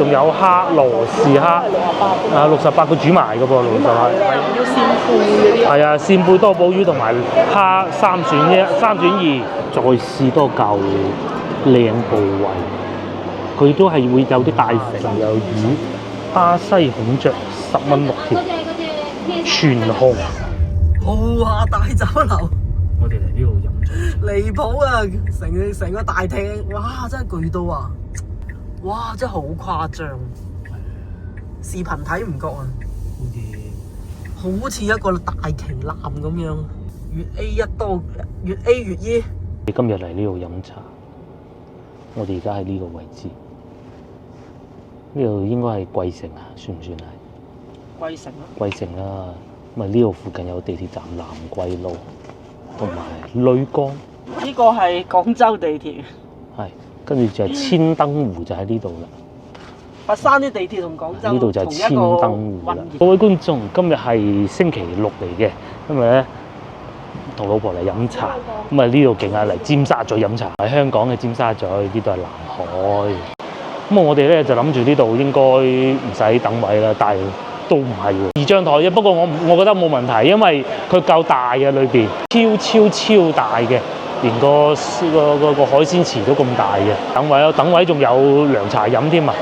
仲有蝦羅氏蝦，啊68個煮埋嘅噃，老實係。要扇貝嗰啲。係啊，扇貝多寶魚同埋蝦3選1、3選2，再試多嚿靚部位。佢都係會有啲大肥，仲有魚，巴西孔雀10蚊6條，全紅。豪華大酒樓，我哋嚟呢度飲酒。離譜啊！成個大廳，哇！真係巨到啊！哇！真係好誇張，視頻睇唔覺啊，好似一個大旗艦咁樣，越 A 一多，越 A 越 E。你今日嚟呢度飲茶，我哋而家喺呢個位置，呢度應該係貴城啊，算唔算係？貴城啊！貴城啦，咁啊呢度附近有地鐵站南桂路同埋淚江，呢個係廣州地鐵，係跟住就係千燈湖就喺呢度啦。佛山啲地鐵同廣州呢度就係千燈湖啦。各位觀眾，今日係星期6嚟嘅，因為咧同老婆嚟飲茶，咁啊呢度勁啊，嚟尖沙咀飲茶。喺香港嘅尖沙咀，呢度係南海。咁啊我哋咧就諗住呢度應該唔使等位啦，但係都唔係喎，2張台啫。不過我覺得冇問題，因為佢夠大嘅裏邊，超大嘅，連個海鮮池都咁大嘅。等位咯，等位仲有涼茶飲添啊！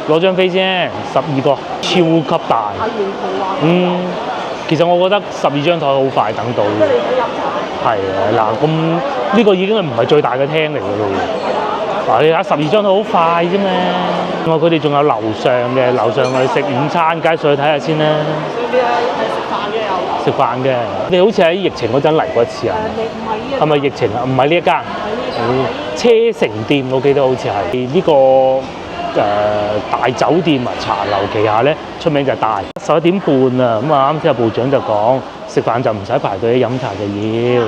攞張飛先，12個，超級大。其實我覺得12張台好快等到。即係你想飲茶？係啊，嗱，咁呢個已經唔係最大嘅廳嚟㗎咯。嗱，你睇12張台好快啫嘛。另外佢哋仲有樓上嘅，樓上去食午餐，梗係上去睇下先啦。上邊係食飯嘅有。食飯嘅，你好似喺疫情嗰陣嚟過一次啊？係咪疫情啊？唔係呢一間。車城店我記得好似係呢個。大酒店啊，茶樓旗下咧出名就係大。11點半啊，咁啊啱先阿部長就講食飯就唔使排隊，飲茶就要。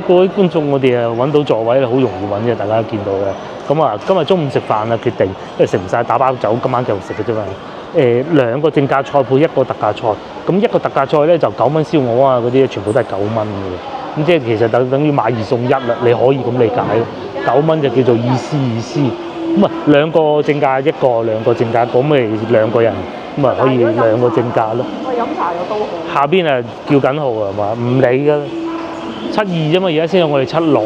各位觀眾，我哋啊揾到座位好容易揾嘅，大家見到嘅。咁啊，今日中午食飯啊，決定因為食唔晒打包走，今晚繼續食嘅啫嘛。2個正價菜配1個特價菜，咁1個特價菜咧就9蚊燒鵝啊嗰啲，全部都係9蚊嘅。咁即係其實等於買2送1啦，你可以咁理解咯。9蚊就叫做意思，咁啊2個正價1個，2個正價1個，咁咪2個人，咁啊可以2個正價咯。飲茶又都好。下邊啊叫緊號啊嘛，唔理噶，72啫嘛，而家先有我哋76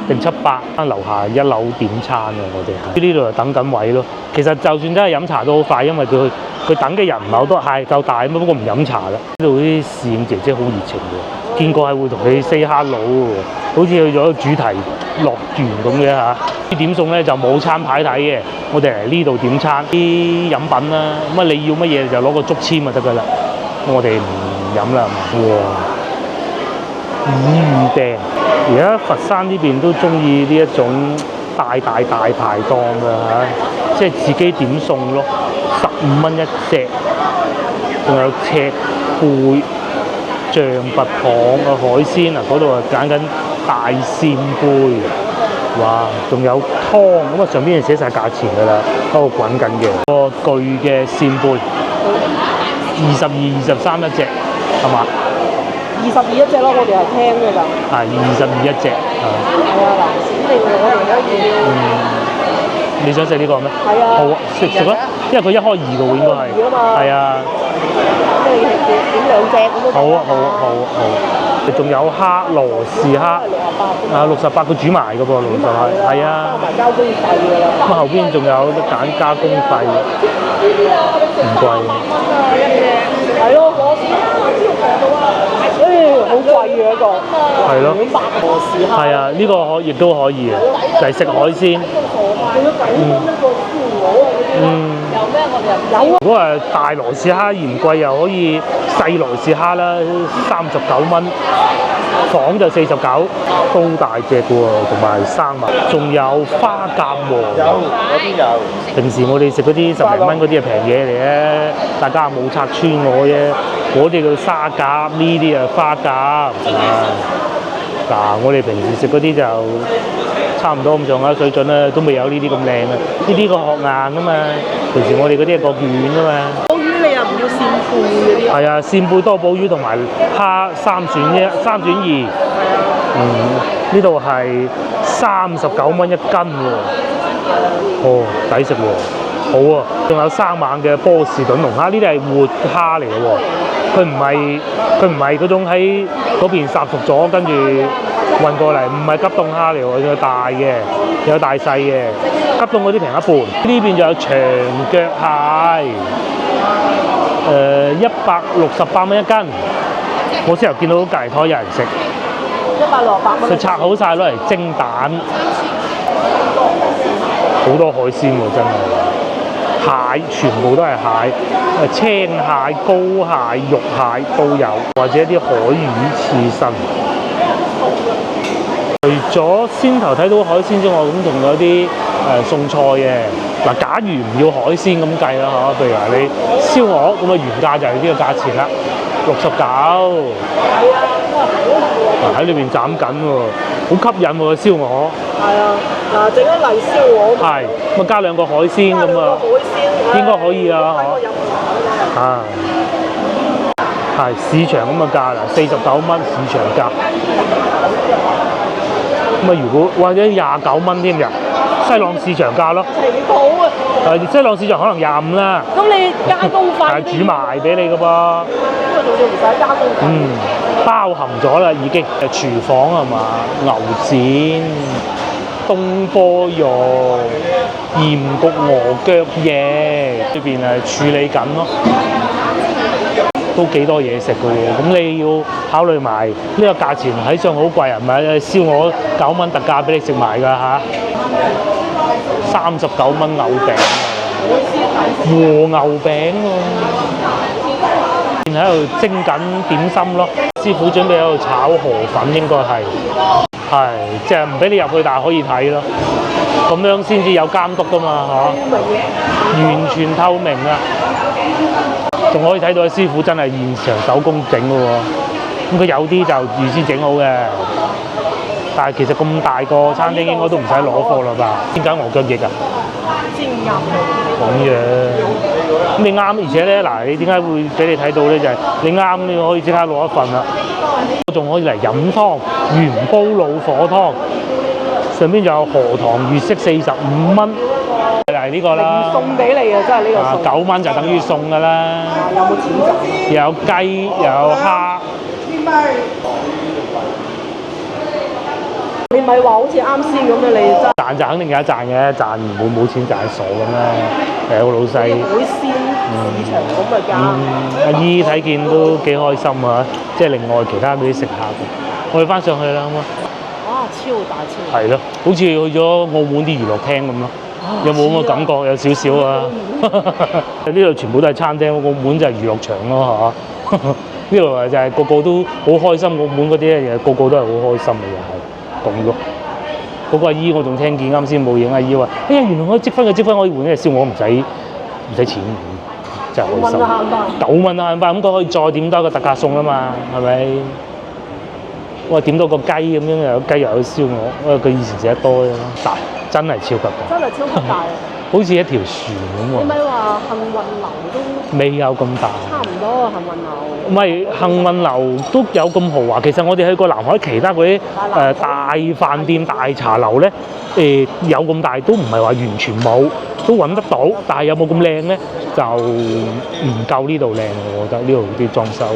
定78，翻樓下1樓點餐啊，我哋喺呢度就等緊位咯。其實就算真係飲茶都好快，因為佢等嘅人唔係好多，係夠大，不過唔飲茶啦。呢度啲侍應姐姐好熱情喎，見過係會同你 say hello 喎，好似去咗主題樂園咁嘅嚇。啲點餸咧就冇餐牌睇嘅，我哋嚟呢度點餐啲飲品啦。咁啊你要乜嘢就攞個竹籤就得㗎啦。我哋唔飲啦，哇！魚訂，而家佛山呢邊都中意呢一種大排檔㗎嚇，即係自己點餸咯，15蚊1隻，仲有赤貝、象拔蚌啊海鮮啊，嗰度啊揀緊大扇貝，哇！仲有湯，咁啊上邊就寫晒價錢㗎啦，喺度滾緊嘅個巨嘅扇貝，22、23一隻，係嘛？22一隻咯，我哋係聽嘅就。係22一隻，係啊嗱，閃定我哋可以。你想食呢個咩？係啊。好啊，食啦，因為佢1開2嘅喎，應該係。係啊。咁你點2隻咁都得。好。仲有蝦羅氏蝦。68個煮埋嘅噃，老實係。係啊。加埋交工費㗎啦。咁後邊仲有得揀加工費，唔貴。係咯，我好貴嘅一個。係咯。羅氏蝦。係啊，呢個亦都可以嘅，就係食海鮮。有咩我哋有。如果係大羅氏蝦嫌貴，又可以細羅氏蝦啦，39蚊，房就49，都大隻嘅喎，同埋生物，仲有花甲王。嗰邊有。平時我哋食嗰啲10零蚊嗰啲係平嘢嚟嘅，大家冇拆穿我啫。嗰啲叫沙甲，呢啲啊花甲。嗱，我哋平時食嗰啲就差唔多咁上下水準啦，都未有呢啲咁靚啊！呢啲個殼硬啊嘛，平時我哋嗰啲係個軟啊嘛。寶魚你又唔要扇貝嗰啲？係啊，扇貝多寶魚同埋蝦3選1、3選2。呢度係39蚊1斤喎。哦，抵食喎，好啊！仲有生猛嘅波士頓龍蝦，呢啲係活蝦嚟嘅喎，佢唔係嗰種喺嗰邊殺熟咗跟住運過嚟，唔係急凍蝦嚟喎，仲有大嘅，有大細嘅，急凍嗰啲平一半。呢邊仲有長腳蟹，168蚊一斤。我先頭見到隔離台有人食168蚊。佢拆好晒攞嚟蒸蛋，好多海鮮喎，真係蟹全部都係蟹，青蟹、膏蟹、肉蟹都有，或者啲海魚刺身。除咗先頭睇到海鮮之外，咁仲有啲餸菜嘅。嗱，假如唔要海鮮咁計啦嚇，譬如話你燒鵝咁啊，原價就係呢個價錢啦，69。喺裏邊斬緊喎，好吸引喎燒鵝。係啊，嗱，整咗泥燒鵝。係，咁啊加兩個海鮮咁啊，應該可以啊，嚇。啊，係市場咁嘅價啦，49蚊市場價。咁啊，如果或者29蚊添㗎，西朗市場價咯。皮鋪啊！西朗市場可能25啦。咁你加工費？係煮埋俾你㗎噃。呢個仲要唔使加工費？包含咗啦，已經。廚房係嘛？牛展、東坡肉、鹽焗鵝腳翼，呢邊係處理緊咯。都幾多嘢食嘅喎，咁你要考慮埋呢個價錢喺上好貴，係咪？燒鵝9蚊特價俾你食埋㗎嚇，39蚊牛餅，和牛餅喎，喺度蒸緊點心咯，師傅準備喺度炒河粉，應該係即係唔俾你入去，但係可以睇咯，咁樣先至有監督㗎嘛嚇，完全透明啊！仲可以睇到師傅真係現場手工整嘅喎，咁佢有啲就預先整好嘅，但係其實咁大個餐廳應該都唔使攞貨啦吧？煎緊鵝腳翼啊？煎鴨咁樣，咁你啱，而且咧嗱，你點解會俾你睇到咧？就係你啱，你可以即刻攞一份啦。仲可以嚟飲湯，元煲老火湯，上邊仲有荷塘月色45蚊。係呢個啦，送俾你啊！真係呢個9蚊就等於送㗎啦。有冇錢賺？有雞，有蝦。你咪話好似啱先咁樣，你賺就肯定有得賺嘅，賺冇錢賺傻咁咧。有個老細。海鮮市場咁嘅價。阿姨睇見都幾開心啊！即係另外其他嗰啲食客，我哋翻上去啦，好嗎？哇！超大超。係咯，好似去咗澳門啲娛樂廳咁咯。有冇咁嘅感覺？有少少啊！呢度全部都係餐廳，澳門就係娛樂場咯嚇。呢度就係個個都好開心，澳門嗰啲嘢個個都係好開心嘅，又係咁咯。嗰個阿姨我仲聽見啱先冇影，阿姨話：哎呀，原來我積分可以換呢隻燒鵝，唔使錢，真係開心。9蚊啊，咁佢可以再點多一個特價餸啊嘛，係咪？我點多個雞咁樣，又有雞又有燒鵝，因為佢以前食得多啫，大。真係超級大，真係超級大，好似一條船咁喎。你咪話幸運樓都未有咁大，差唔多幸運樓。唔係幸運樓都有咁豪華。其實我哋去過南海其他嗰啲大飯店、大茶樓咧，有咁大都唔係話完全冇，都揾得到。但係有冇咁靚咧？就唔夠呢度靚，我覺得呢度啲裝修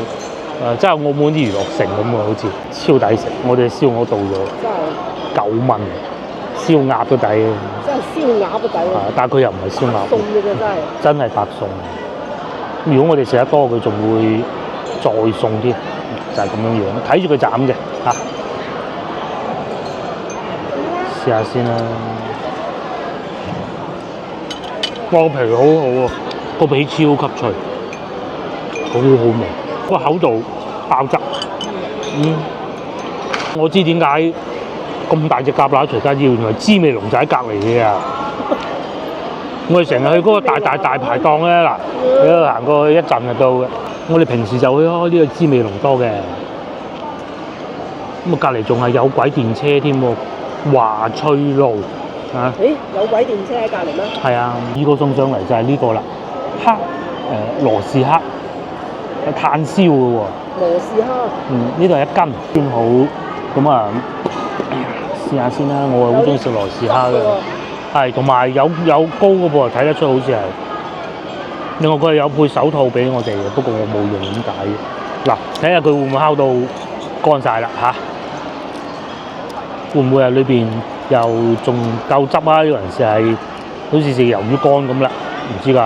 真係澳門啲娛樂城咁喎，好似超抵食。我哋燒鵝到咗9蚊。燒鴨都抵，真係燒鴨都抵。但係佢又唔係燒鴨，送嘅啫，真係白送。如果我哋食得多，佢仲會再送啲，就係咁樣樣。睇住佢斬嘅嚇，試下先啦。哇，個皮好好喎，個皮超級脆，好好味，個口度爆汁。我知點解。咁大隻蛤乸隨街要，原來知味龍就喺隔離嘅啊！我哋成日去嗰個大排檔咧，嗱，你喺度行過去一陣就到嘅。我哋平時就去開呢個知味龍多嘅。咁啊，隔離仲係有軌電車添喎，華翠路啊！有軌電車喺隔離咩？係啊，呢個送上嚟就係呢個啦，羅氏蝦，有炭燒嘅喎。羅氏蝦。呢度係1斤，煎好咁啊！試下先啦，我係好中意食羅氏蝦嘅，係同埋有高嘅噃，睇得出好似係。另外佢係有配手套俾我哋嘅，不過我冇用點解嘅？嗱，睇下佢會唔會烤到乾晒啦嚇？會唔會係裏邊又仲夠汁啊？呢個人士係好似食魷魚乾咁啦，唔知㗎。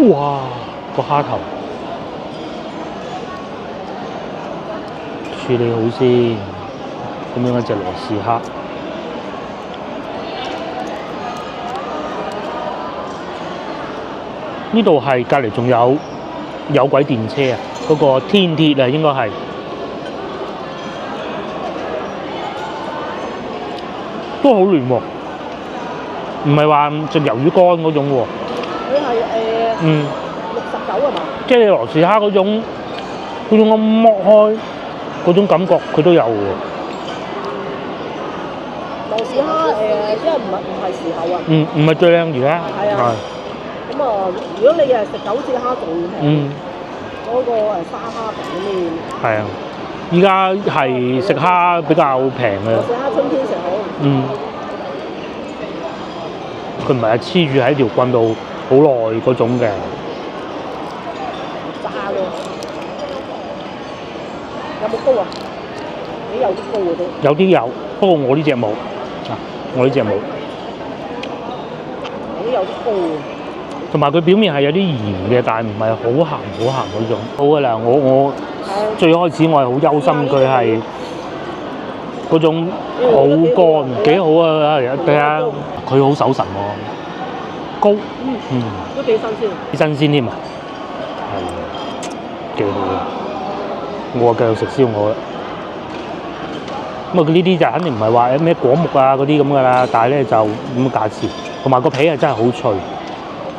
哇！個蝦頭處理好先，咁樣一隻羅氏蝦。呢度係隔離仲有軌電車啊，嗰個天鐵啊應該係。都好嫩喎，唔係話食魷魚乾嗰種喎。佢係69係嘛？即係你羅氏蝦嗰種咁剝開嗰種感覺，佢都有喎。羅氏蝦因為唔係時候啊。唔係最靚而家。係啊。咁啊，如果你係食9隻蝦仲平，嗰個沙蝦平嗰啲。係啊，依家係食蝦比較平嘅。羅氏蝦春天食好。佢唔係黐住喺條棍度好耐嗰種嘅。炸咯。有冇高啊？你有啲高嘅都。有啲有，不過我呢隻冇。我呢隻冇。你有啲高喎。同埋佢表面係有啲鹽嘅，但係唔係好鹹嗰種。好㗎啦，我最開始我係好憂心佢係嗰種好乾，幾好啊！對啊，佢好守神喎，高，都幾新鮮。幾新鮮添啊，係幾好啊！我繼續食燒鵝啦。咁啊，佢呢啲就肯定唔係話咩果木啊嗰啲咁㗎啦，但係咧就咁嘅價錢，同埋個皮係真係好脆。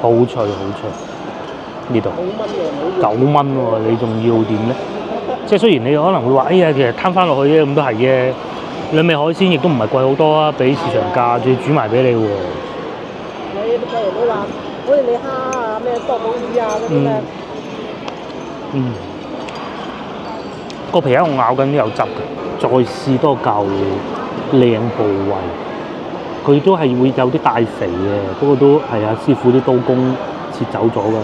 好脆呢度9蚊喎，你仲要點咧？即係雖然你可能會話，哎呀，其實攤翻落去啫，咁都係嘅。兩味海鮮亦都唔係貴好多啊，比市場價，仲要煮埋俾你喎。你譬如你話，好似你蝦啊、咩多寶魚啊嗰啲咩，個皮喺我咬緊都有汁嘅，再試多嚿靚部位。佢都係會有啲帶肥嘅，不過都係啊，師傅啲刀工切走咗㗎啦。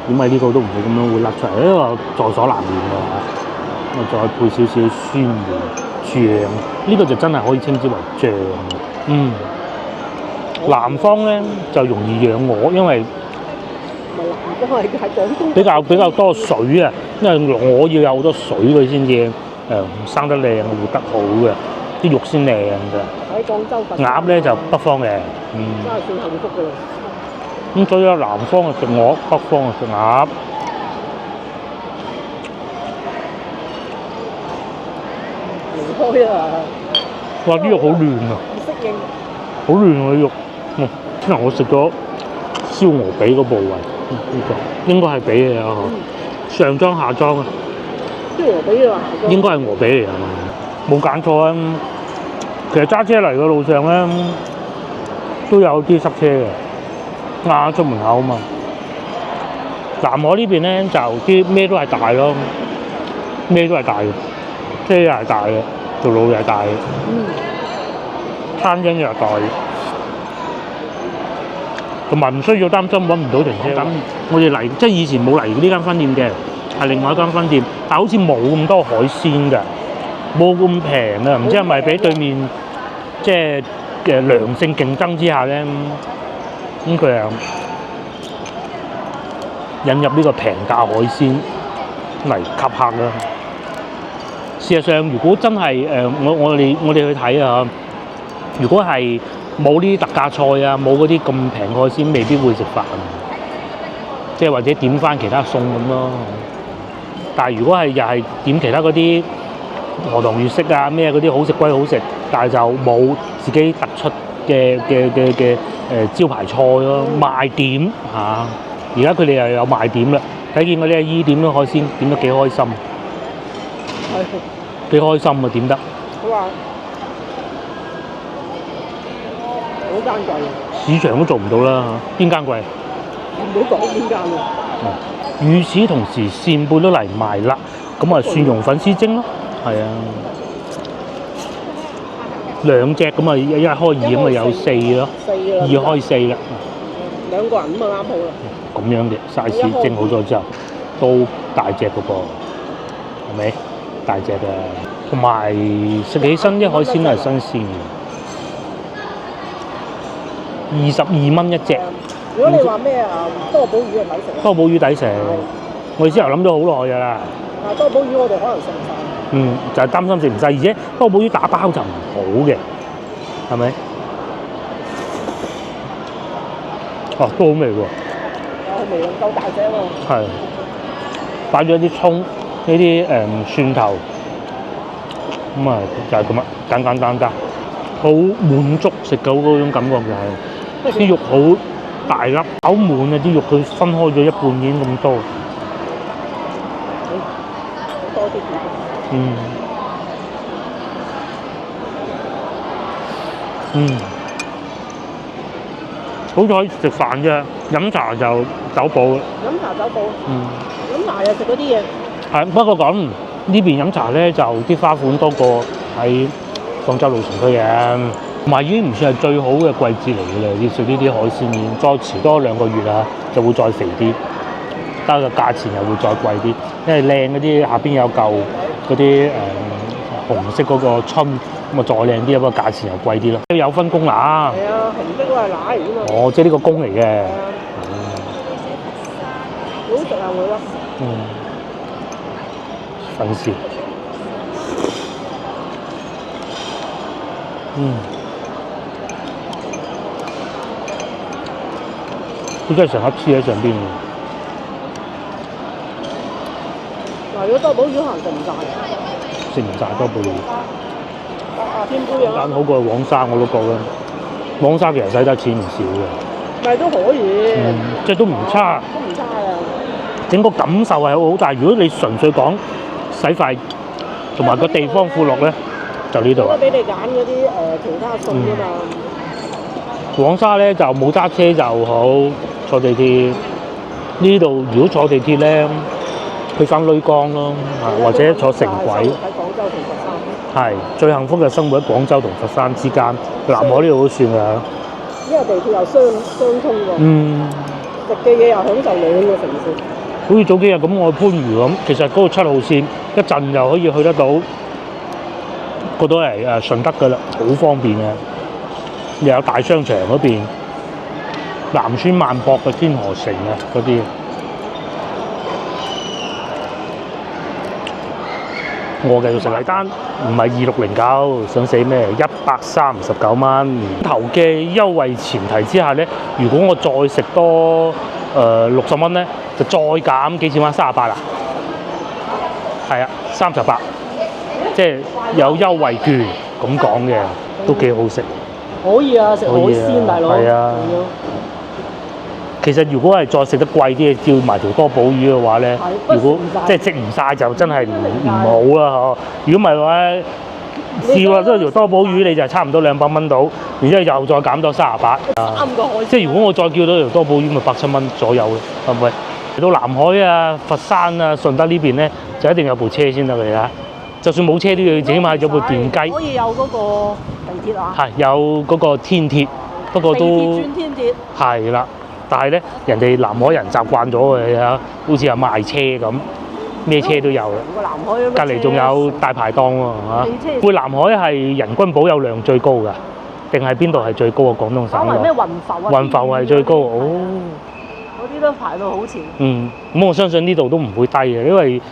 點解呢個都唔會咁樣會甩出嚟？因為在所難免㗎。咁啊，再配少少酸梅醬，呢個就真係可以稱之為醬。南方咧就容易養鵝，因為南方係廣東比較多水啊，因為鵝要有好多水佢先至生得靚，活得好嘅，啲肉先靚嘅。喺廣州鴨咧就北方嘅，真係算幸福㗎啦。咁所以南方啊食鵝，北方啊食鴨。離開啊！哇！啲肉好嫩啊，唔適應。好嫩啊啲肉。因為我食咗燒鵝髀嗰部位，呢個應該係髀嚟啊！上裝下裝啊！燒鵝髀啊！應該係鵝髀嚟啊嘛，冇揀錯啊！其實揸車嚟嘅路上咧，都有啲塞車嘅，啱出門口啊嘛。南海呢邊咧就啲咩都係大咯，咩都係大嘅，車又係大嘅，條路又係大嘅，餐廳又係大嘅，同埋唔需要擔心揾唔到停車。咁我哋嚟即係以前冇嚟呢間分店嘅，係另外一間分店，但好似冇咁多海鮮㗎，冇咁平啊！唔知係咪俾對面即係良性競爭之下咧，咁佢又引入呢個平價海鮮嚟吸客啦。事實上，如果真係我哋去睇啊，如果係冇呢啲特價菜啊，冇嗰啲咁平海鮮，未必會食飯。即係或者點翻其他餸咁咯。但係如果係又係點其他嗰啲荷塘月色啊咩嗰啲好食歸好食，但係就冇自己突出嘅招牌菜咯，賣點嚇。而家佢哋又有賣點啦，睇見嗰啲阿姨點咗海鮮，點得幾開心，幾開心啊點得。佢話好間貴，市場都做唔到啦，邊間貴？唔好講邊間啊！與此同時，扇貝都嚟賣啦，咁啊蒜蓉粉絲蒸咯，係啊。兩隻咁啊，一開二咁啊有4咯，2開4啦，兩個人咁啊啱好啦。咁樣嘅 size 蒸好咗之後都大隻嗰個，係咪？大隻嘅，同埋食起身啲海鮮都係新鮮嘅，22蚊一隻。如果你話咩啊多寶魚係抵食，多寶魚抵食，我哋之前諗咗好耐㗎啦。但係多寶魚我哋可能食唔晒。就係擔心食唔晒，而且多寶魚打包就唔好嘅，係咪？哦，都好味喎。味量夠大隻喎。係，擺咗啲葱，呢啲蒜頭，咁啊就係咁啊，簡單，好滿足食到嗰種感覺就係、啲肉好大粒，飽滿啊！啲肉佢分開咗一半已經咁多。多啲。好彩食飯啫，飲茶就走寶。飲茶走寶。飲茶又食嗰啲嘢。係，不過咁呢邊飲茶咧就啲花款多過喺廣州老城區嘅，同埋已經唔算係最好嘅季節嚟嘅啦。要食呢啲海鮮麵，再遲多2個月啊，就會再肥啲，但係個價錢又會再貴啲，因為靚嗰啲下邊有嚿嗰啲紅色嗰個春，咁啊再靚啲，不過價錢又貴啲咯。有分公乸。係啊，紅色嗰個係乸嚟㗎嘛。哦，即係呢個公嚟嘅。好食啊會咯。粉絲。佢真係成盒黐喺上邊喎。嗱，如果多寶魚可能食唔晒。食唔晒多寶魚。天杯啊！好過黃沙我都覺得，黃沙其實使得錢唔少嘅。咪都可以。即係都唔差。都唔差啊！整個感受係好好，但係如果你純粹講使費同埋個地方富落咧，就呢度。我俾你揀嗰啲其他餸㗎嘛。黃沙咧就冇揸車就好，坐地鐵。呢度如果坐地鐵咧，去翻麗江咯，或者坐城軌。喺廣州同佛山。係最幸福嘅生活喺廣州同佛山之間，南海呢度都算㗎。因為地鐵又相通喎。食嘅嘢又享受兩個城市。好似早幾日咁，我去番禺咁，其實嗰個7號線一陣就可以去得到，過到嚟順德㗎啦，好方便嘅。又有大商場嗰邊，南村萬博嘅天河城啊嗰啲。我繼續食禮單，唔係2609，想死咩？139蚊。頭嘅優惠前提之下咧，如果我再食多60蚊咧，就再減幾錢話38啊？係啊，38，即係有優惠券咁講嘅，都幾好食。可以啊，食海鮮大佬。係啊。其實如果係再食得貴啲嘅，叫埋條多寶魚嘅話咧，如果即係食唔晒就真係唔好啦嗬。如果唔係嘅話，試過多條多寶魚你就差唔多200蚊到，然之後又再減到38。啱個海鮮。即係如果我再叫到條多寶魚，咪170蚊左右咯，係咪？嚟到南海啊、佛山啊、順德呢邊咧，就一定有部車先得㗎啦。就算冇車都要自己買咗部電雞。可以有嗰個地鐵啊？係有嗰個天鐵，不過都地鐵轉天鐵。係啦。但係咧，人哋南海人習慣咗嘅嚇，好似有賣車咁，咩車都有啦。隔離仲有大排檔喎嚇。會南海係人均保有量最高㗎，定係邊度係最高啊？廣東省咩雲浮啊？雲浮係最高哦。嗰啲都排到好前。咁我相信呢度都唔會低嘅，因為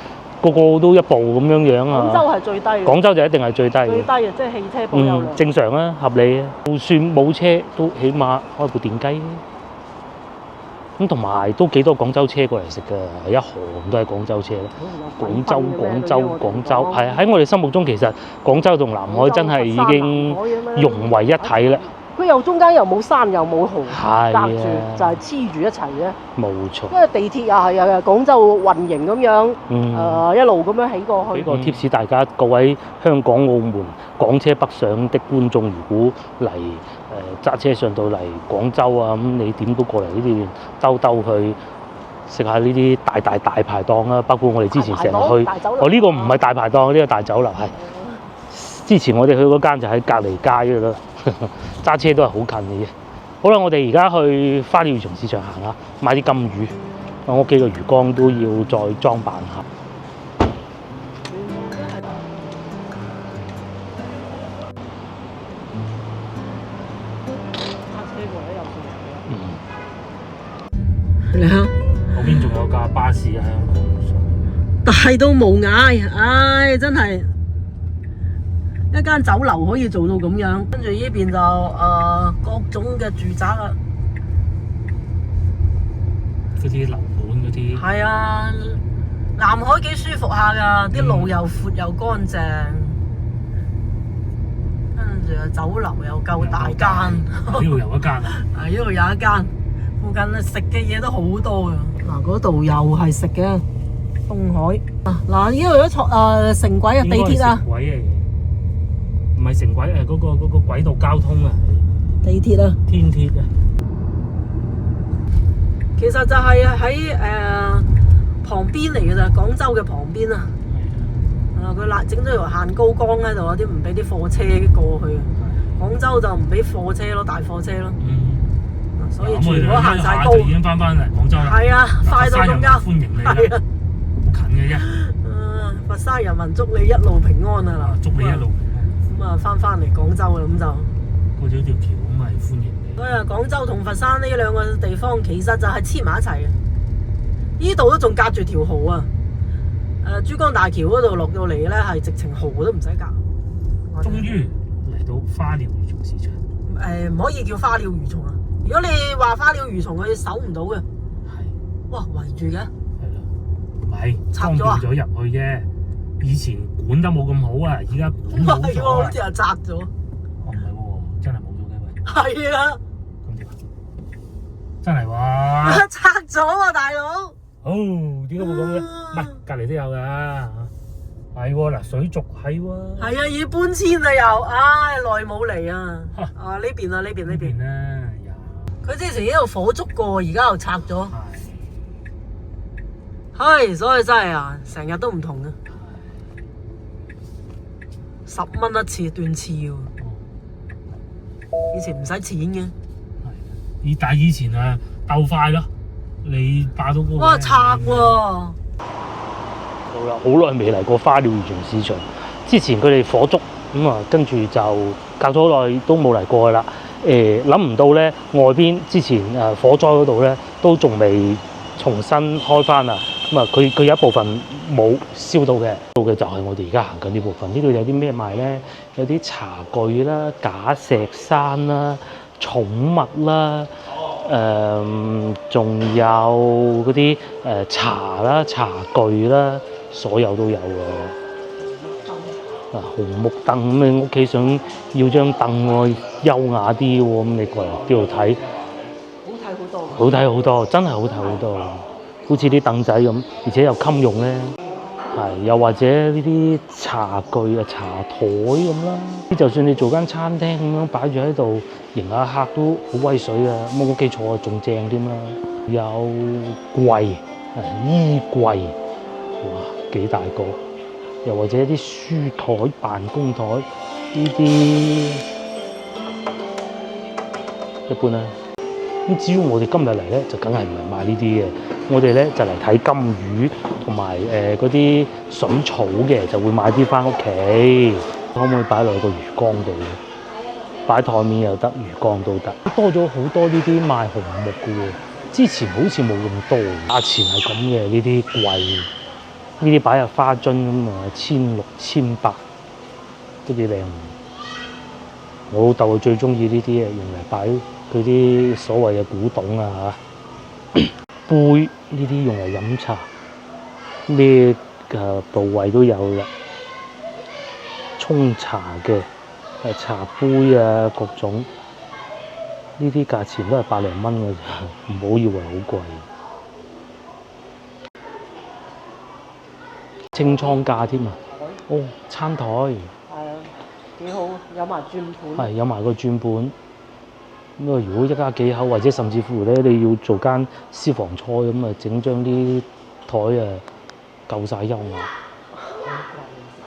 個個都一部咁樣啊。廣州係最低嘅。廣州就一定係最低嘅。最低嘅即係汽車保有量。正常啊，合理啊。就算冇車，都起碼開部電雞。咁同埋都幾多廣州車過嚟食㗎，一行都係廣州車啦。廣州係喺我哋心目中，其實廣州同南海真係已經融為一體啦。佢又中間又冇山又冇河隔住，就係黐住一齊嘅。冇錯。因為地鐵又係廣州運營咁樣，一路咁樣起過去。俾個貼士大家，各位香港、澳門港車北上的觀眾，如果嚟揸車上到嚟廣州啊，咁你點都過嚟呢邊兜兜去食下呢啲大排檔啊！包括我哋之前成日去，呢個唔係大排檔，呢個大酒樓係之前我哋去嗰間就喺隔離街㗎啦，揸車都係好近嘅啫。好啦，我哋而家去花鳥魚蟲市場行下，買啲金魚。我屋企個魚缸都要再裝扮下。你睇，嗰邊仲有架巴士喺香港。大到無涯，唉，真係一間酒樓可以做到咁樣。跟住呢邊就各種嘅住宅啊，嗰啲樓盤嗰啲。係啊，南海幾舒服下㗎，啲路又闊又乾淨，跟住酒樓又夠大間。呢度有一間啊！啊，呢度有一間，附近食嘅嘢都好多㗎。嗱，嗰度又係食嘅。東海嗱，呢度有城軌啊，地鐵啊，城軌嚟嘅，唔係城軌嗰個軌道交通啊，地鐵啊，天鐵啊。其實就係喺旁邊嚟嘅咋，廣州嘅旁邊啊。佢整咗條限高崗喺度，有啲唔俾啲貨車過去。廣州就唔俾貨車咯，大貨車咯。所以全部都限晒高。已經翻嚟廣州啦。係啊，快到咁樣。歡迎你。係啊。近嘅啫。佛山人民祝你一路平安啊！祝你一路平安。咁啊，翻嚟廣州啦，咁就過咗條橋咁咪歡迎你。所以廣州同佛山呢兩個地方其實就係黐埋一齊嘅。呢度都仲隔住條河啊！珠江大橋嗰度落到嚟咧，係直情河都唔使隔。終於嚟到花鳥魚蟲市場。唔可以叫花鳥魚蟲啊！如果你話花鳥魚蟲，佢守唔到嘅。係。哇，圍住嘅。唔係，拆咗咗入去啫。以前管得冇咁好啊，而家管好咗。好似係拆咗。唔係喎，真係冇咗嘅喂。係啊。咁點啊？真係喎。拆咗喎，大佬。哦，點解會咁嘅？唔係，隔離都有㗎。係喎，嗱，水族係喎。係啊，要搬遷啊又，唉，耐冇嚟啊。呢邊啊，呢邊。咧，佢之前喺度火燭過，而家又拆咗。係，所以真係啊，成日都唔同啊。10蚊一次斷翅喎。以前唔使錢嘅。但係以前啊，鬥快咯，你霸到嗰個。哇！拆喎。好啦，好耐未嚟過花鳥魚蟲市場。之前佢哋火燭咁啊，跟住就隔咗好耐都冇嚟過噶啦。諗唔到咧，外邊之前火災嗰度咧都仲未重新開翻啊。咁啊，佢有一部分冇燒到嘅，到嘅就係我哋而家行緊呢部分。呢度有啲咩賣咧？有啲茶具啦、假石山啦、寵物啦，仲有嗰啲茶啦、茶具啦，所有都有喎。紅木凳咁，你屋企想要張凳喎，優雅啲喎，咁你過嚟呢度睇，好睇好多，真係好睇好多。好似啲凳仔咁，而且又襟用咧，係又或者呢啲茶具啊、茶台咁啦。就算你做間餐廳咁樣擺住喺度，迎下客都好威水啊！咁我屋企坐仲正添啦。有櫃，衣櫃，哇幾大個！又或者啲書台、辦公台呢啲一般啦。咁至於我哋今日嚟咧，就梗係唔係買呢啲嘅，我哋咧就嚟睇金魚同埋嗰啲筍草嘅，就會買啲翻屋企。可唔可以擺落個魚缸度？擺台面又得，魚缸都得。多咗好多呢啲賣紅木嘅喎，之前好似冇咁多，價錢係咁嘅呢啲貴。呢啲擺入花樽咁啊，1600、1800都幾靚。我老豆最中意呢啲嘢，用嚟擺佢啲所謂嘅古董啊嚇，杯呢啲用嚟飲茶，咩嘅部位都有啦。沖茶嘅茶杯啊，各種呢啲價錢都係百零蚊嘅啫，唔好以為好貴。清倉價添啊！哦，餐台係啊，幾好，有埋轉盤。係有埋個轉盤。咁啊，如果一家幾口，或者甚至乎咧，你要做間私房菜咁啊，整張啲台啊，夠晒優雅。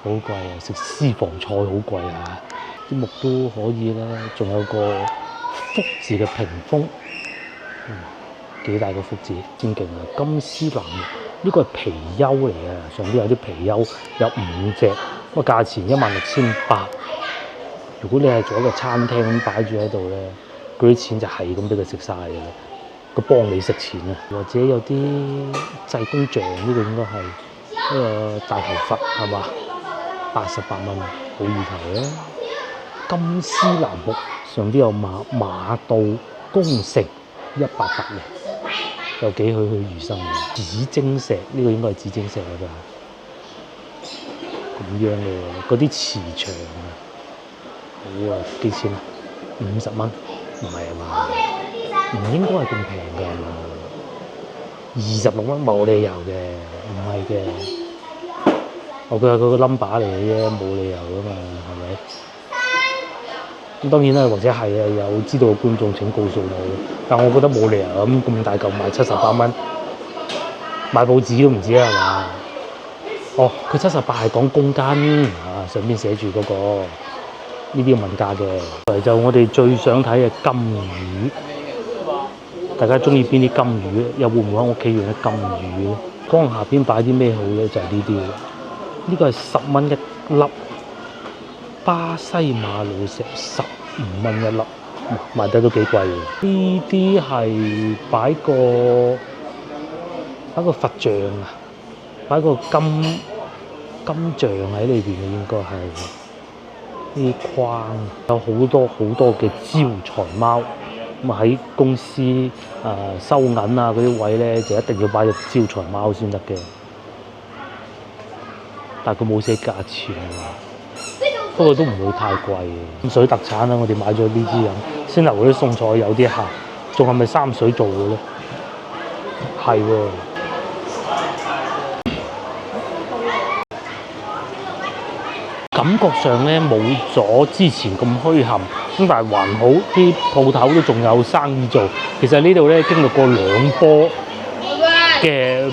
好貴啊！食私房菜好貴啊！啲木都可以啦，仲有個福字嘅屏風，幾大個福字，先勁啊！金絲楠木，呢個係貔貅嚟嘅，上邊有啲貔貅，有5隻，咁價錢16,800。如果你係做一個餐廳咁擺住喺度咧，嗰啲錢就係咁俾佢食晒嘅啦，佢幫你食錢啊！或者有啲濟公像，呢個應該係呢個大頭佛係嘛？88蚊，好意頭啊！金絲楠木上邊有馬到功成180年，有幾栩栩如生嘅紫晶石，呢個應該係紫晶石啦㗎，咁樣嘅嗰啲磁場啊，好啊，幾錢啊？50蚊，唔係啊嘛，唔應該係咁平㗎，26蚊冇理由嘅，唔係嘅，佢係佢個 number 嚟嘅啫，冇理由㗎嘛，係咪？咁當然啦，或者係啊，有知道嘅觀眾請告訴我，但我覺得冇理由咁大嚿賣78蚊，買報紙都唔止啦，係嘛？哦，佢78係講公斤啊，上邊寫住嗰個，呢啲要問價嘅。就我哋最想睇嘅金魚，大家中意邊啲金魚？又會唔會喺屋企養啲金魚咧？缸下邊擺啲咩好咧？就係呢啲。呢個係10蚊一粒。巴西馬魯石15蚊一粒，賣得都幾貴嘅。呢啲係擺個佛像啊，擺個金像喺裏邊嘅，應該係啲框。有好多嘅招財貓，咁喺公司收銀啊嗰啲位咧，就一定要擺隻招財貓先得嘅。但係佢冇寫價錢啊。不過都唔會太貴嘅，水特產啦，我哋買咗呢支飲。先頭嗰啲餸菜有啲鹹，仲係咪三水做嘅咧？係喎。感覺上咧冇咗之前咁墟冚，咁但係還好，啲鋪頭都仲有生意做。其實呢度咧經歷過2波嘅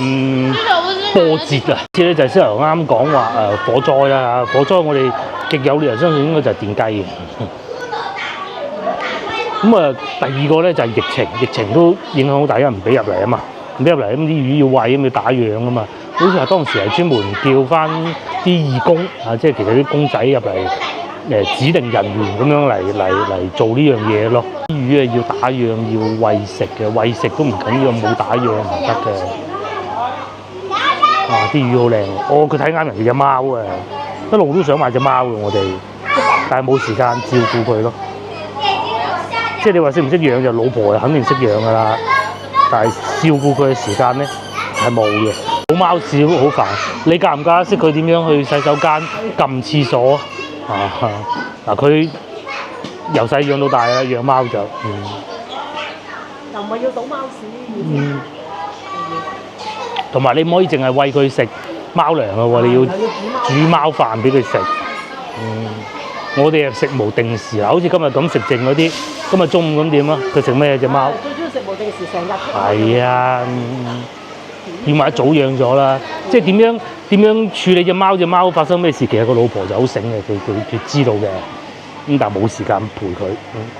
波折啊！即係咧就係先頭啱講話火災啦，火災我哋極有理由相信應該就係電雞嘅。咁啊，第二個咧就係疫情都影響好大，因為唔俾入嚟啊嘛，唔俾入嚟咁啲魚要餵咁要打烊啊嘛。好似話當時係專門叫翻啲義工啊，即係其實啲公仔入嚟指定人員咁樣嚟做呢樣嘢咯。啲魚啊要打烊要餵食嘅，餵食都唔緊要，冇打烊唔得嘅。哇！啲魚好靚喎，佢睇啱人哋隻貓啊，一路都想買隻貓嘅我哋，但係冇時間照顧佢咯。即係你話識唔識養就老婆就肯定識養㗎啦，但係照顧佢嘅時間咧係冇嘅。冇貓屎好煩，你教唔教得識佢點樣去洗手間撳廁所啊？嗱，佢由細養到大啦，養貓就又唔係要倒貓屎。同埋你唔可以淨係餵佢食貓糧嘅喎，你要煮貓飯俾佢食。我哋係食無定時啊，好似今日咁食剩嗰啲，今日中午咁點啊？佢食咩隻貓？最中意食無定時，成日。係啊，要買早養咗啦。即係點樣處理隻貓？隻貓發生咩事？其實個老婆就好醒嘅，佢知道嘅。咁但係冇時間陪佢，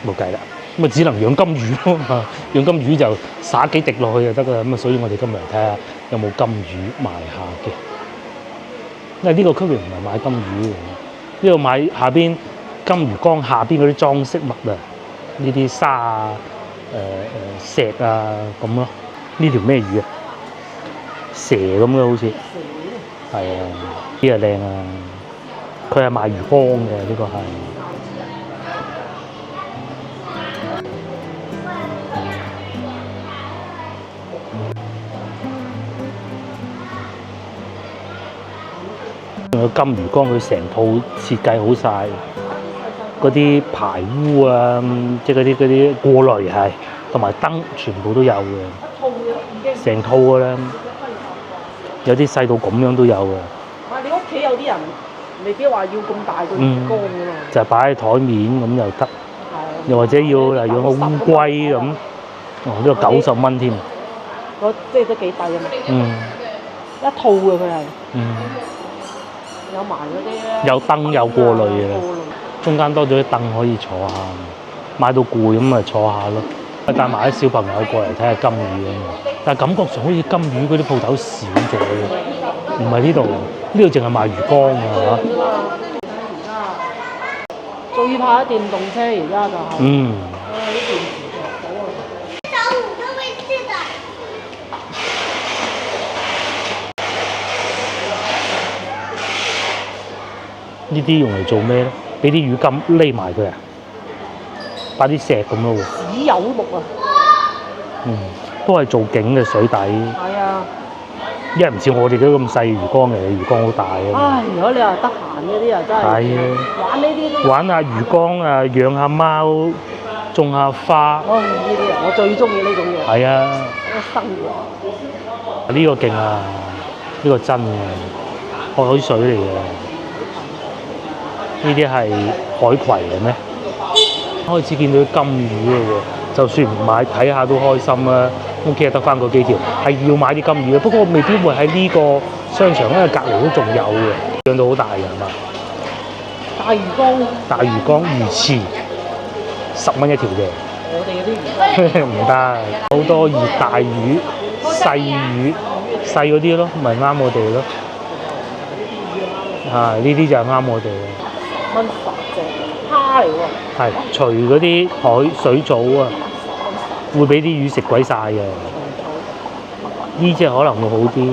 冇計啦。咁啊只能養金魚咯，養金魚就灑幾滴落去就得㗎啦。咁啊，所以我哋今日嚟睇下有冇金魚賣下嘅。因為呢個區域唔係買金魚嘅，呢度買下邊金魚缸下邊嗰啲裝飾物啊，呢啲沙啊、石啊咁咯。呢條咩魚啊？蛇咁嘅好似。係啊，呢個靚啊！佢係賣魚缸嘅，呢個係。仲有金魚缸，佢成套設計好晒，嗰啲排污啊，即係嗰啲過濾係，同埋燈全部都有嘅，成套嘅咧，有啲細到咁樣都有嘅。啊！你屋企有啲人未必話要咁大個魚缸㗎嘛，就係擺喺台面咁又得，又或者要嚟養個烏龜咁，呢個90蚊添。即係都幾抵啊嘛！一套嘅佢係。有埋嗰啲咧，有燈有過濾嘅，過濾中間多咗啲凳可以坐下，買到攰咁咪坐下咯。帶埋啲小朋友過嚟睇下金魚啊嘛，但係感覺上好似金魚嗰啲鋪頭少咗嘅，唔係呢度，呢度淨係賣魚缸啊嚇。而家最怕電動車，而家就係、嗯。啲電池着火啊！呢啲用嚟做咩咧？俾啲魚金匿埋佢啊，擺啲石咁咯喎。只有木啊！嗯，都係做景嘅水底，係啊！因為唔似我哋嗰啲咁細魚缸嘅，魚缸好大啊嘛。唉，如果你話得閒嗰啲啊，真係係啊，玩呢啲都玩下魚缸啊，養下貓，種下花。哦，呢啲啊，我最中意呢種嘢。係啊，生活呢個勁啊，呢個真嘅，海水嚟嘅。呢啲係海葵嘅咩？開始見到啲金魚嘞喎，就算唔買睇下都開心啦。屋企得翻嗰幾條，係要買啲金魚嘅，不過未必會喺呢個商場，因為隔離都仲有嘅，養到好大嘅係嘛？大魚缸，大魚缸魚翅10蚊一條嘅，我哋嗰啲魚缸唔得，好多熱帶魚、細魚、細嗰啲咯，咪啱我哋咯。係呢啲就係啱我哋嘅。蚊10隻蝦嚟喎，係除嗰啲海水藻啊，會俾啲魚食鬼晒嘅。呢只可能會好啲，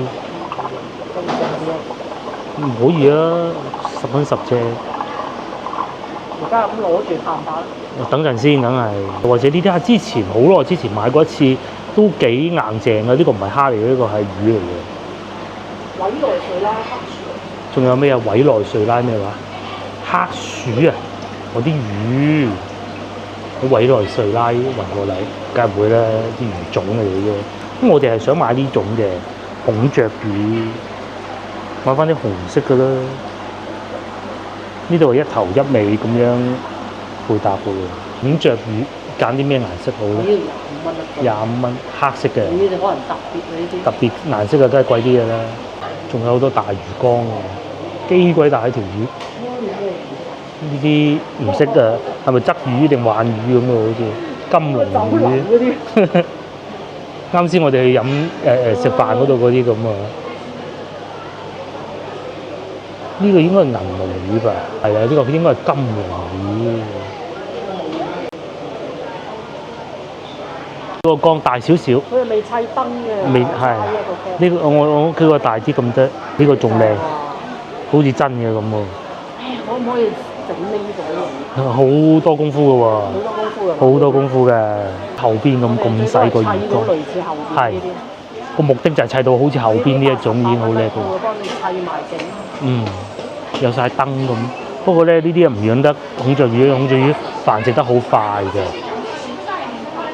唔可以啊！10蚊10隻，而家咁攞住探把，等陣先，梗係或者呢啲係之前好耐之前買過一次，都幾硬淨嘅。呢個唔係蝦嚟嘅，呢個係魚嚟嘅。委內瑞拉黑鼠，仲有咩啊？委內瑞拉咩話？黑鼠啊！我啲魚喺委內瑞拉運過嚟，梗係唔會啦，啲魚種嚟嘅啫。咁我哋係想買呢種嘅孔雀魚，買翻啲紅色嘅啦。呢度一頭一尾咁樣配搭嘅喎。孔雀魚揀啲咩顏色好咧？ 25蚊一個， 25蚊，黑色嘅。呢啲可能特別啊呢啲。特別顏色嘅梗係貴啲嘅啦。仲有好多大魚缸喎，幾鬼大一條魚。呢啲唔識啊，係咪鯽魚定鯇魚咁啊？好似金龍魚嗰啲。啱先我哋去飲食飯嗰度嗰啲咁啊，呢個應該係銀龍魚吧？係啊，呢個應該係金龍魚。個缸大少少，佢係未砌燈嘅。未係呢個我屋企個大啲咁多，呢個仲靚，好似真嘅咁喎。可唔可以整呢種啊？好多功夫嘅喎，好多功夫嘅。好多功夫嘅。後邊咁細個魚砌到缸，類似後邊係呢啲。個目的就係砌到好似後邊呢一種已經好叻嘅。我幫你砌埋整。嗯，有晒燈咁。不過咧，呢啲唔養得孔雀魚，孔雀魚繁殖得好快嘅。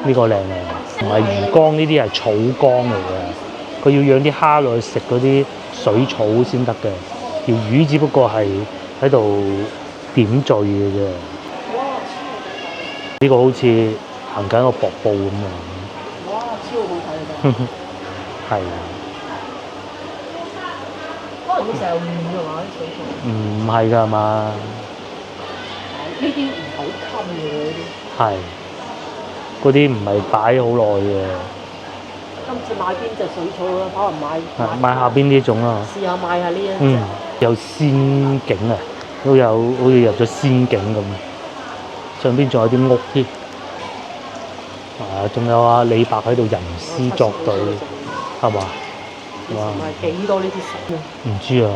呢個靚嘅，唔係魚缸，呢啲係草缸嚟嘅。佢要養啲蝦落去食嗰啲水草先得嘅。條魚只不過係喺度點綴嘅啫。呢個好似行緊個瀑布咁啊！哇，超好睇啊！係。可能要成日換㗎嘛啲水草。唔係㗎嘛？呢啲唔好襟嘅呢啲。係。嗰啲唔係擺好耐嘅。今次買邊隻水草咧？可能買下邊呢種啊。試下買下呢一隻。嗯，有仙境啊，都有好似入咗仙境咁。上邊仲有啲屋添。仲有啊李白喺度吟詩作對，係嘛？哇！係幾多呢啲石啊？唔知啊。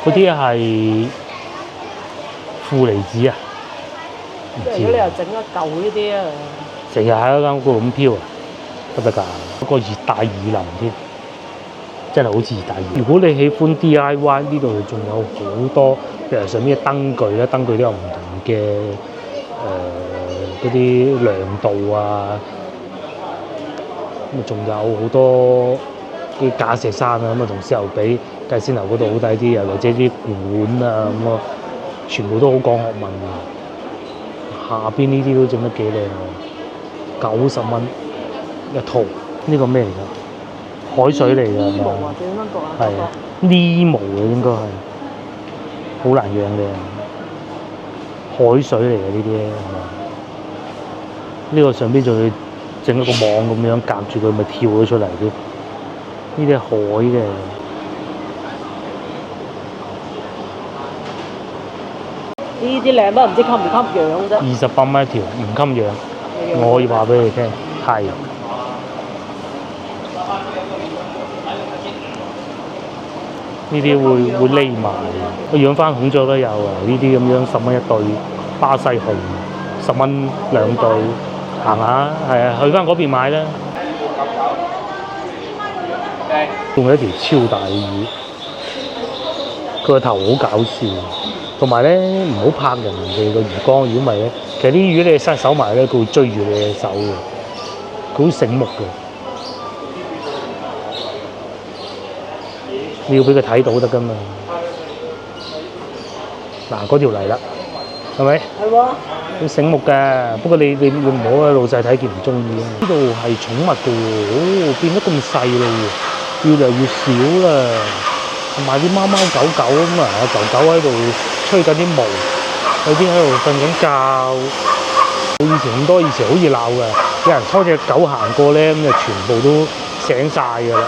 嗰啲係負離子啊？唔知。即係如果你又整一嚿呢啲啊，成日喺間屋度咁飄啊，得唔得㗎？嗰個熱帶雨林添，真係好似熱帶雨林。如果你喜歡 DIY，呢度仲有好多，譬如上面嘅燈具咧，燈具都有唔同嘅嗰啲亮度啊，咁仲有好多啲假石山啊，咁啊同豉油比計先頭嗰度好睇啲，又或者啲管啊咁啊，全部都好講學問啊。下邊呢啲都整得幾靚喎，90蚊一套，呢個咩嚟㗎？海水嚟㗎，係嘛？呢毛啊，點樣講啊？係呢毛嘅應該係好難養嘅海水嚟嘅呢啲係嘛？呢個上邊仲要整一個網咁樣夾住佢，咪跳咗出嚟啲。呢啲係海嘅。呢啲靚都唔知襟唔襟養啫。28蚊一條，唔襟養。我可以話俾你聽，係。呢啲會匿埋，我養翻孔雀都有啊！呢啲咁樣10蚊一對，巴西熊10蚊兩對，行下係啊，去翻嗰邊買啦。仲有一條超大嘅魚，佢個頭好搞笑，同埋咧唔好拍人哋個魚缸，如果唔係咧，其實啲魚你伸手埋咧，佢會追住你隻手嘅，佢好醒目嘅。你要俾佢睇到得㗎嘛？嗱，嗰條嚟啦，係咪？係喎。好醒目㗎，不過你唔好啊，老細睇見唔中意啊。呢度係寵物㗎喎，變得咁細咯喎，越嚟越少啦。賣啲貓貓狗狗咁啊，狗狗喺度吹緊啲毛，有啲喺度瞓緊覺。以前咁多，以前好熱鬧㗎，有人拖隻狗行過咧，咁就全部都醒晒㗎啦。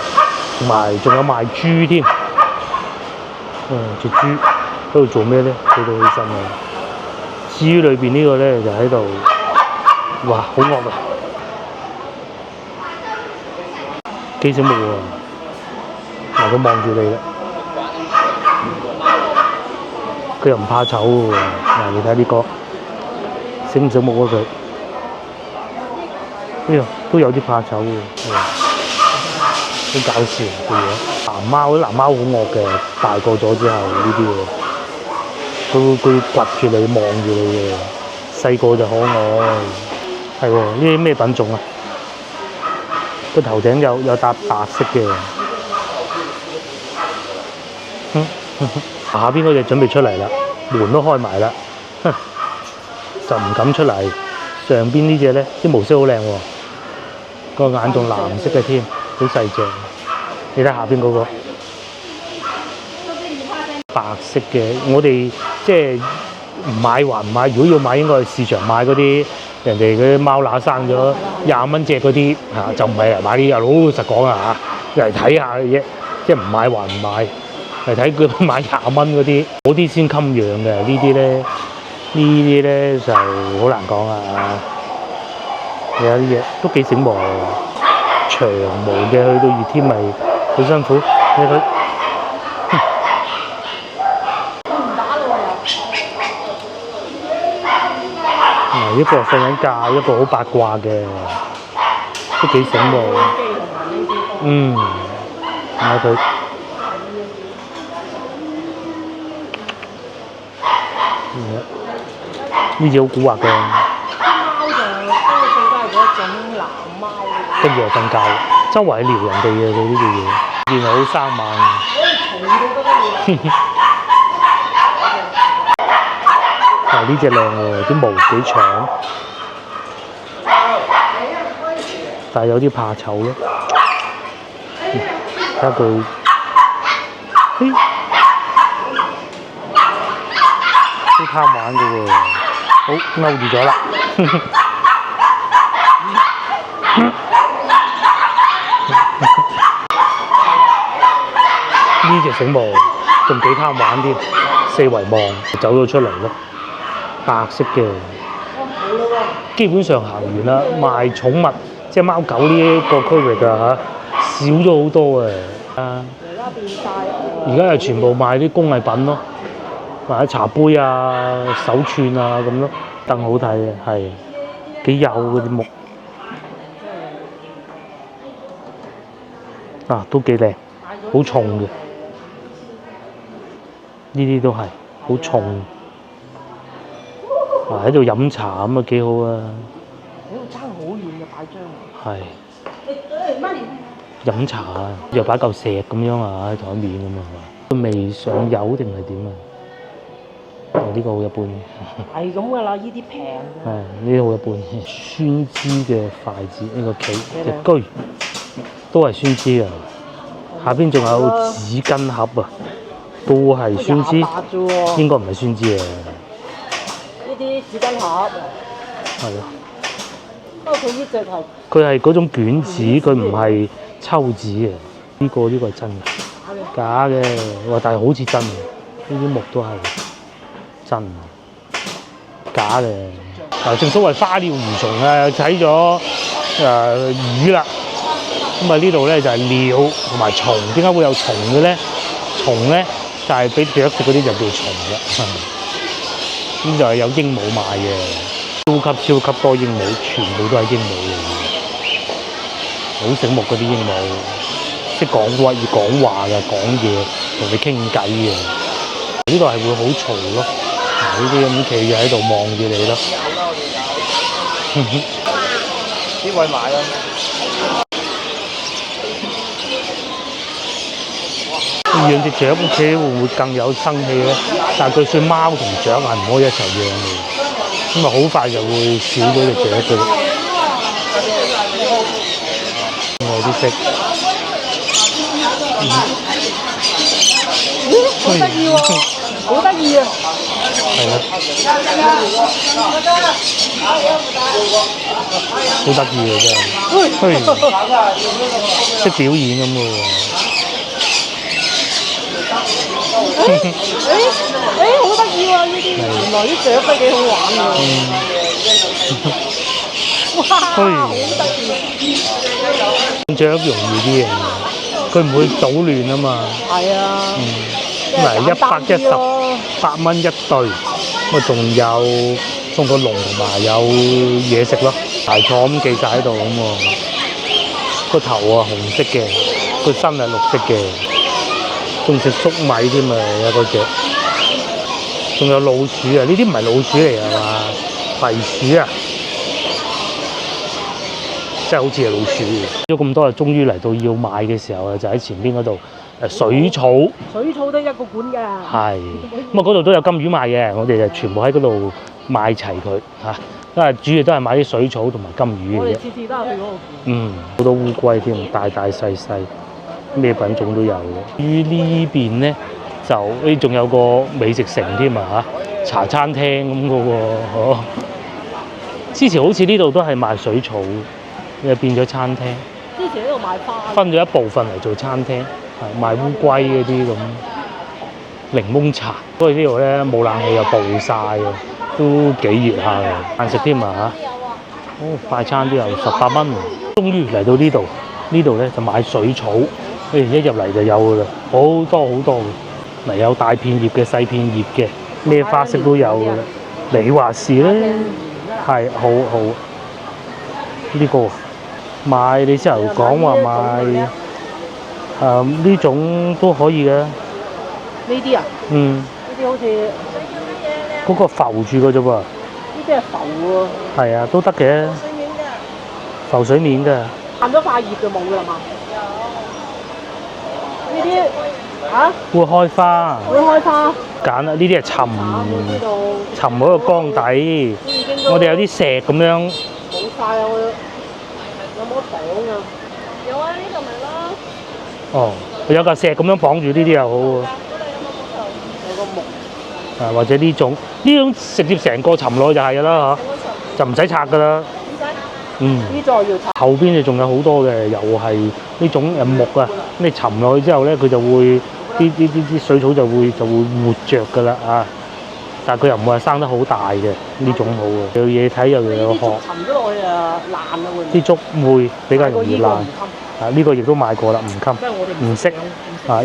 同埋仲有賣豬添，隻豬喺度做咩咧？企到起身啊！至於裏邊呢個咧就喺度，哇，好惡啊！幾醒目喎！嗱，佢望住你啦，佢又唔怕醜喎。嗱，你睇呢個醒唔醒目啊佢？呢個都有啲怕醜喎。好搞笑嘅嘢，藍貓好惡嘅，大個咗之後呢啲嘢，佢掘住你望住你嘅，細個就可愛，係喎，呢啲咩品種啊？個頭頂有笪白色嘅，下邊嗰隻準備出嚟啦，門都開埋啦，就唔敢出嚟。上邊呢隻咧，啲毛色好靚喎，個眼仲藍色嘅添。好細隻，你睇下邊嗰個白色嘅，我哋即係唔買還唔買，如果要買應該去市場買嗰啲人哋嗰啲貓乸生咗20蚊隻嗰啲嚇，就唔係嚟買啲。老實講啊嚇，嚟睇下嘅啫，即係唔買還唔買，嚟睇佢買20蚊嗰啲，嗰啲先襟養嘅。呢啲咧就好難講啊。有啲嘢都幾醒目。長毛嘅去到熱天咪好辛苦，你佢一個瞓緊覺，一個好八卦嘅，都幾醒目。睇佢呢隻好古惑嘅。貓就多數都係嗰種藍貓。跟住又瞓覺，周圍撩人哋嘅佢呢啲嘢，原來好生猛。嗱呢隻靚喎，啲毛幾長，但係有啲怕醜咯。睇下佢，都貪玩嘅喎，好勾住咗啦。呢隻醒目，仲幾貪玩添，四圍望走咗出嚟咯，白色嘅。基本上行完啦，賣寵物即係貓狗呢個區域啊嚇，少咗好多啊。而家變晒，而家係全部賣啲工藝品咯，賣啲茶杯啊、手串啊咁咯，凳好睇嘅，係幾幼嗰啲木。都幾靚，好重嘅。呢啲都係好重，喺度飲茶咁啊幾好啊！喺度爭好遠嘅擺張。係。飲茶啊，又擺嚿石咁樣啊喺台面咁啊，係嘛？未上油定係點啊？呢個好一般。係咁噶啦，呢啲平。呢啲好一般。酸枝嘅筷子，呢個棋隻居。都係酸枝啊！下邊仲有紙巾盒啊，都係酸枝，應該唔係酸枝啊。呢啲紙巾盒，係咯。不過佢呢隻係佢係嗰種卷紙，佢唔係抽紙嘅。呢個係真嘅，假嘅。哇！但係好似真嘅，呢啲木都係真，假嘅。嗱，正所謂花鳥魚蟲啊，睇咗魚啦。咁啊，呢度咧就係鳥同埋蟲。點解會有蟲嘅咧？蟲咧就係俾雀食嗰啲就叫蟲啦。咁就係有鸚鵡賣嘅，超級多鸚鵡，全部都係鸚鵡嚟嘅，好醒目嗰啲鸚鵡，識講話嘅，講嘢同你傾偈嘅。呢度係會好嘈咯，呢啲咁企住喺度望住你咯。邊位買啊？養隻雀屋企會唔會更有生氣咧？但係佢算貓同雀係唔可以一齊養嘅，咁啊好快就會少咗隻雀嘅。我啲色，好得意喎，好得意啊！係啦，好得意嘅真係，識表演咁嘅喎。好得意喎！呢啲原來啲雀都幾好玩㗎。哇！好得意。雀容易啲嘅，佢唔會搗亂啊嘛。係啊。咁嚟118蚊一對，咁啊仲有送個籠同埋有嘢食咯，大錯咁記晒喺度咁喎。個頭啊紅色嘅，個身係綠色嘅。仲食粟米添啊！有個隻，仲有老鼠啊！呢啲唔係老鼠嚟係嘛？肥鼠啊！真係好似係老鼠。咗咁多啊，終於嚟到要買嘅時候啊，就喺前邊嗰度水草。水草都一個館㗎。係。咁啊，嗰度都有金魚賣嘅，我哋就全部喺嗰度買齊佢嚇。因為主要都係買啲水草同埋金魚嘅啫。我哋次次都係去嗰個館。好多烏龜添，大大細細。咩品種都有嘅。於呢邊咧就仲有個美食城添啊嚇，茶餐廳咁嘅喎。之前好似呢度都係賣水草，又變咗餐廳。之前喺度賣花。分咗一部分嚟做餐廳，係賣烏龜嗰啲咁，檸檬茶。所以呢度咧冇冷氣又暴曬嘅，都幾熱下嘅，晏食添啊嚇。快餐都有18蚊。終於嚟到呢度，呢度咧就買水草。一入嚟就有㗎啦，好多嗱，有大片葉嘅、細片葉嘅，咩花色都有㗎啦。你話是咧，係好呢個買你先頭講話買呢種都可以嘅。呢啲啊？呢啲好似嗰個浮住嘅啫噃。呢啲係浮喎。係啊，都得嘅。浮水面㗎。爛咗塊葉就冇㗎啦嘛。呢啲嚇會開花。揀啊！呢啲係沉嗰個缸底。我哋有啲石咁樣。冇晒啊！有冇綁啊？有啊！呢度咪咯。哦，有嚿石咁樣綁住呢啲又好喎。有個木。或者呢種直接成個沉落去就係㗎啦嚇，就唔使拆㗎啦。呢座要拆。後邊就仲有好多嘅，又係呢種木啊。你沉落去之後咧，佢就會啲水草就會活著㗎啦啊！但係佢又唔會話生得好大嘅，呢種好喎。有嘢睇又有殼。沉咗落去啊，爛啊會。啲竹會比較容易爛。呢個亦都買過啦，唔襟，唔識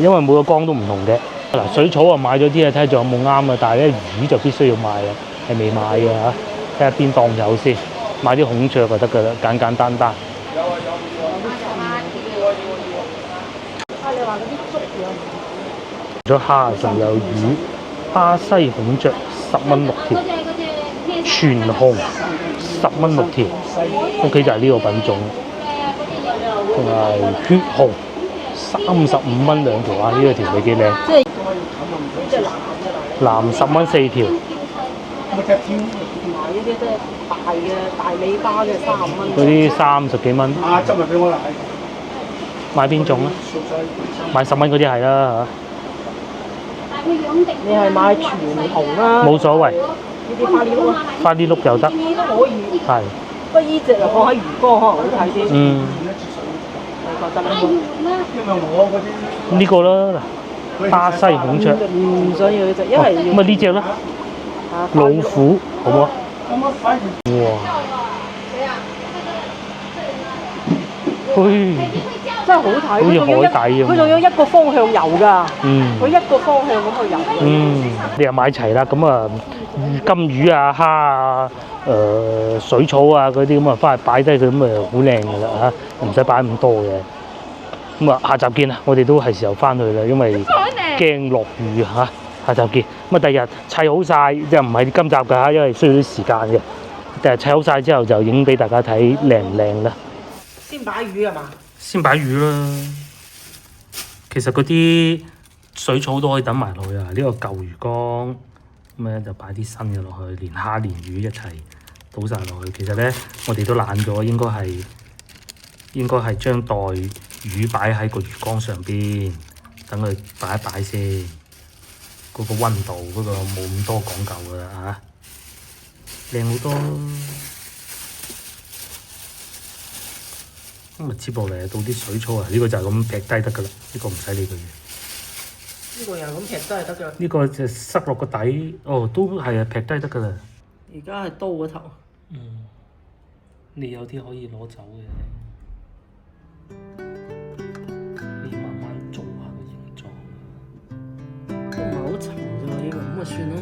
因為每個缸都唔同嘅。嗱，水草啊買咗啲啊，睇下仲有冇啱啊。但係咧魚就必須要買啦，係未買嘅嚇。睇下邊檔有先，買啲孔雀就得㗎啦，簡簡單單。除咗蝦，仲有魚，巴西孔雀10蚊6條，全紅10蚊6條。屋企就係呢個品種，同埋血紅35蚊2條啊！呢個條尾幾靚。即係藍10蚊4條。同埋呢啲即係大尾巴嘅30蚊。嗰啲30幾蚊。執咪俾我啦。買邊種啊？買10蚊嗰啲係啦你係買全紅啊？嚇，冇所謂，呢啲花呢碌啊？花啲碌又得，呢都可以。係，不過依隻就放喺魚缸可能好睇啲。嗯，你覺得呢呢個啦，巴西孔雀，唔想要呢隻，因為要咁啊呢只啦，老虎，好唔好啊？哇！嘿，真係好睇，好似海底咁佢仲要一個方向游㗎，嗯佢一個方向咁去游。嗯，你又買齊啦，咁啊金魚啊、蝦啊、水草啊嗰啲咁啊，翻去擺低佢咁啊好靚㗎啦嚇，唔使擺咁多嘅。咁啊，下集見啦！我哋都係時候翻去啦，因為驚落雨嚇。下集見。咁啊，第日砌好晒，即係唔係今集㗎嚇，因為需要啲時間嘅。第日砌好晒之後就影俾大家睇靚唔靚啦。先擺魚係嘛？先擺魚啦。其實嗰啲水草都可以等埋落去啊！呢個舊魚缸咁咧就擺啲新嘅落去，連蝦連魚一齊倒晒落去。其實咧，我哋都懶咗，應該係將袋魚擺喺個魚缸上邊，等佢擺一擺先。嗰個溫度嗰個冇咁多講究㗎啦嚇，靚好多。咁啊接落嚟到啲水草啊，呢個就係咁劈低得㗎啦，呢個唔使理佢嘅。呢個又咁劈都係得㗎。呢個就塞落個底，哦，都係啊，劈低得㗎啦。而家係刀嗰頭。嗯，你有啲可以攞走嘅，你慢慢做下個形狀。都唔係好沉啫喎，呢個咁啊算啦。